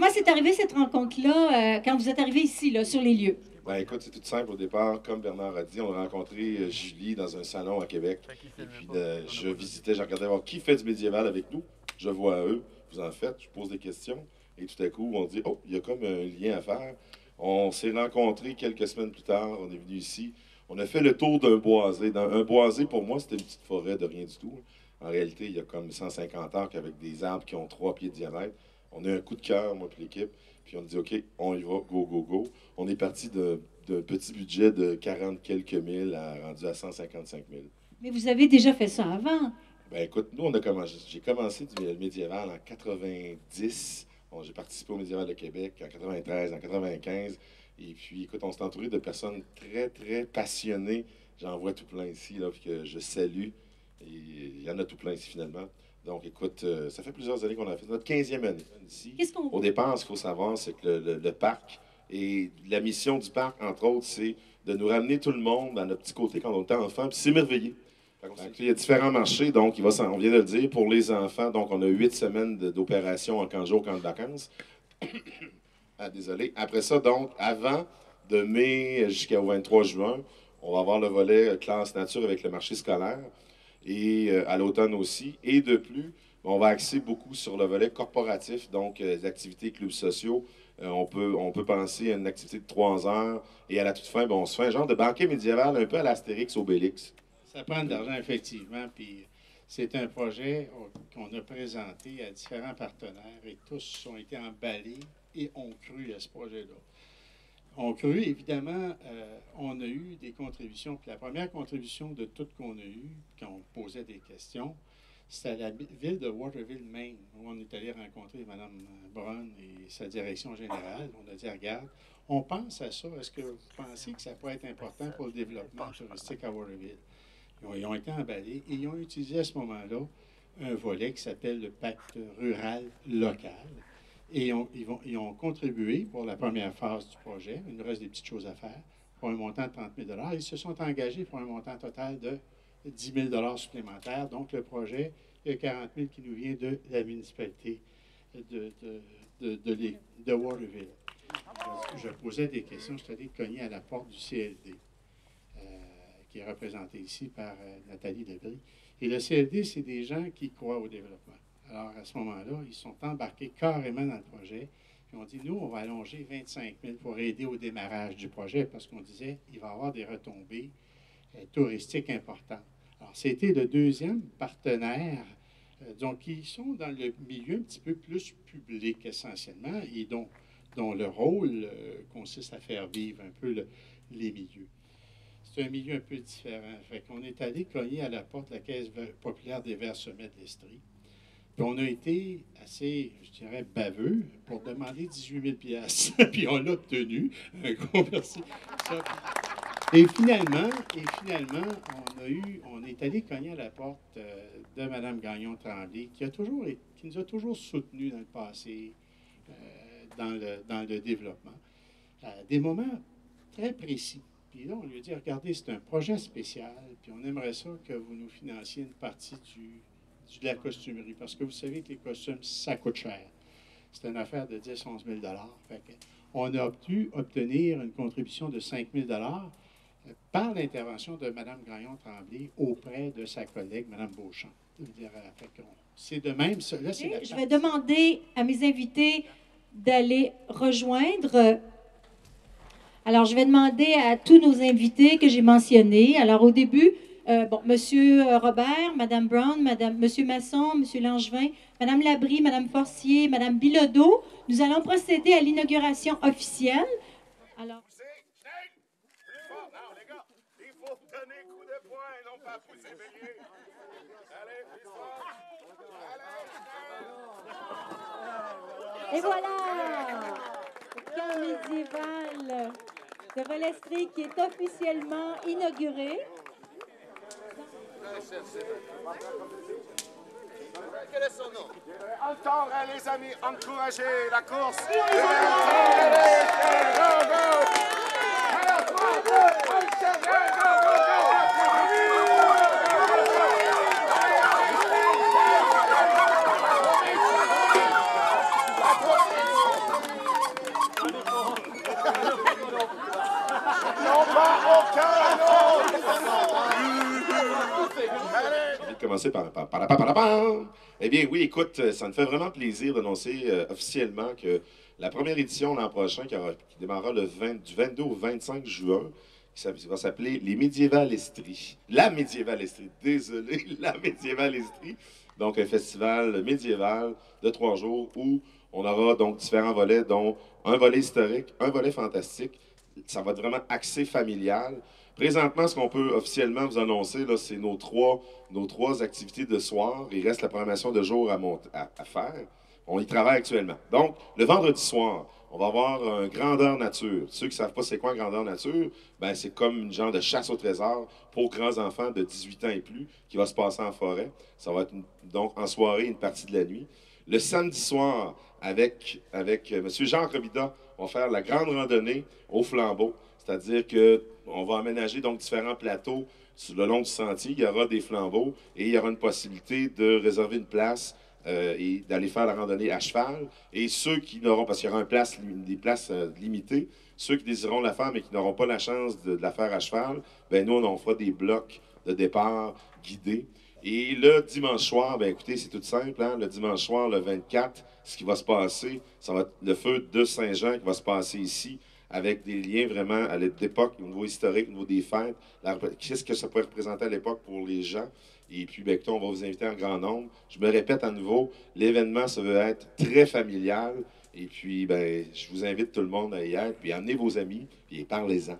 Comment s'est arrivée cette rencontre-là quand vous êtes arrivé ici, là, sur les lieux? Ben écoute, c'est tout simple au départ. Comme Bernard a dit, on a rencontré Julie dans un salon à Québec. Et puis je visitais, je regardais voir qui fait du médiéval avec nous. Je vois eux, vous en faites, je pose des questions. Et tout à coup, on dit, oh, il y a comme un lien à faire. On s'est rencontrés quelques semaines plus tard. On est venu ici. On a fait le tour d'un boisé. Un boisé, pour moi, c'était une petite forêt de rien du tout. En réalité, il y a comme 150 arcs avec des arbres qui ont 3 pieds de diamètre. On a eu un coup de cœur, moi et l'équipe. Puis on dit, OK, on y va, go, go, go. On est parti d'un petit budget de 40 quelques mille rendu à 155 000. Mais vous avez déjà fait ça avant. Ben écoute, nous, j'ai commencé le médiéval en 90. Bon, j'ai participé au médiéval de Québec en 93, en 95. Et puis, écoute, on s'est entouré de personnes très, très passionnées. J'en vois tout plein ici, là, puis que je salue. Et il y en a tout plein ici, finalement. Donc, écoute, ça fait plusieurs années qu'on a fait notre 15e année ici. Qu'est-ce qu'on Au départ, ce qu'il faut savoir, c'est que le parc, et la mission du parc, entre autres, c'est de nous ramener tout le monde à notre petit côté quand on était enfant, puis s'émerveiller. Il y a différents marchés, donc on vient de le dire, pour les enfants. Donc, on a 8 semaines d'opération en camp de jour, camp de vacances. Ah, désolé. Après ça, donc, avant de mai jusqu'au 23 juin, on va avoir le volet classe nature avec le marché scolaire et à l'automne aussi. Et de plus, on va axer beaucoup sur le volet corporatif, donc les activités clubs sociaux. On peut penser à une activité de 3 heures et à la toute fin, ben, on se fait un genre de banquet médiéval un peu à l'Astérix Obélix. Ça prend de l'argent, effectivement, puis c'est un projet qu'on a présenté à différents partenaires et tous ont été emballés et ont cru à ce projet-là. On cru, évidemment, on a eu des contributions. Puis la première contribution de toutes qu'on a eues, quand on posait des questions, c'était à la ville de Waterville, Maine, où on est allé rencontrer Mme Brown et sa direction générale. On a dit, regarde, on pense à ça. Est-ce que vous pensez que ça pourrait être important pour le développement touristique à Waterville? Ils ont été emballés et ils ont utilisé à ce moment-là un volet qui s'appelle le pacte rural local. Et ils ont contribué pour la première phase du projet. Il nous reste des petites choses à faire pour un montant de 30 000 $. Ils se sont engagés pour un montant total de 10 000 $ supplémentaires. Donc, le projet, il y a 40 000 qui nous vient de la municipalité de Waterville. Je posais des questions. Je suis allé cogner à la porte du CLD, qui est représenté ici par Nathalie Debris. Et le CLD, c'est des gens qui croient au développement. Alors, à ce moment-là, ils sont embarqués carrément dans le projet. Puis on dit, nous, on va allonger 25 000 pour aider au démarrage du projet parce qu'on disait, il va y avoir des retombées touristiques importantes. Alors, c'était le deuxième partenaire, donc, qui sont dans le milieu un petit peu plus public essentiellement et dont le rôle consiste à faire vivre un peu les milieux. C'est un milieu un peu différent. Fait qu'on est allé cogner à la porte de la Caisse populaire des Verts-Sommets de l'Estrie. Puis on a été assez, je dirais, baveux pour demander 18 000 puis on l'a obtenu. Un gros merci. Et finalement, on est allé cogner à la porte de Mme Gagnon-Tremblay, qui nous a toujours soutenus dans le passé, dans le développement. Des moments très précis. Puis là, on lui a dit, regardez, c'est un projet spécial, puis on aimerait ça que vous nous financiez une partie de la costumerie, parce que vous savez que les costumes, ça coûte cher. C'est une affaire de 10-11 000 $. Fait on a pu obtenir une contribution de 5 000 $ par l'intervention de Mme Gagnon-Tremblay auprès de sa collègue, Mme Beauchamp. C'est de même, ça. Là, c'est je vais demander à mes invités d'aller rejoindre. Alors, je vais demander à tous nos invités que j'ai mentionnés. Alors, au début, Monsieur Robert, Madame Brown, Monsieur Masson, Monsieur Langevin, Madame Labrie, Madame Forcier, Madame Bilodeau, nous allons procéder à l'inauguration officielle. Alors... Non, les gars, il faut donner coup de poing, non pas pousser bélier. Allez, et voilà! Le camp médiéval de Volestrie qui est officiellement inauguré. Quel est son nom? Entendre, les amis, encourager la course. Go, go! Alors, 3, 2, 1, go, go, go, go! commencer par. Eh bien, oui, écoute, ça me fait vraiment plaisir d'annoncer officiellement que la première édition l'an prochain, qui démarrera du 22 au 25 juin, qui va s'appeler les Médiévalestries. La Médiévalestrie, désolé, la Médiévalestrie. Donc, un festival médiéval de 3 jours où on aura donc différents volets, dont un volet historique, un volet fantastique. Ça va être vraiment axé familial. Présentement, ce qu'on peut officiellement vous annoncer, là, c'est nos trois activités de soir. Il reste la programmation de jour à faire. On y travaille actuellement. Donc, le vendredi soir, on va avoir un grandeur nature. Ceux qui ne savent pas c'est quoi un grandeur nature, ben, c'est comme une genre de chasse au trésor pour grands enfants de 18 ans et plus qui va se passer en forêt. Ça va être donc en soirée une partie de la nuit. Le samedi soir, avec M. Jean Robida, on va faire la grande randonnée au flambeau. C'est-à-dire qu'on va aménager donc différents plateaux sur le long du sentier. Il y aura des flambeaux et il y aura une possibilité de réserver une place et d'aller faire la randonnée à cheval. Et ceux qui n'auront, parce qu'il y aura des places limitées, ceux qui désireront la faire mais qui n'auront pas la chance de la faire à cheval, ben nous, on fera des blocs de départ guidés. Et le dimanche soir, ben écoutez, c'est tout simple, hein? Le dimanche soir, le 24, ce qui va se passer, ça va être le feu de Saint-Jean qui va se passer ici, avec des liens vraiment à l'époque, au niveau historique, au niveau des fêtes, qu'est-ce que ça pourrait représenter à l'époque pour les gens. Et puis, ben, écoutez, on va vous inviter en grand nombre. Je me répète à nouveau, l'événement, ça veut être très familial. Et puis, ben, je vous invite tout le monde à y être, puis amenez vos amis, puis parlez-en.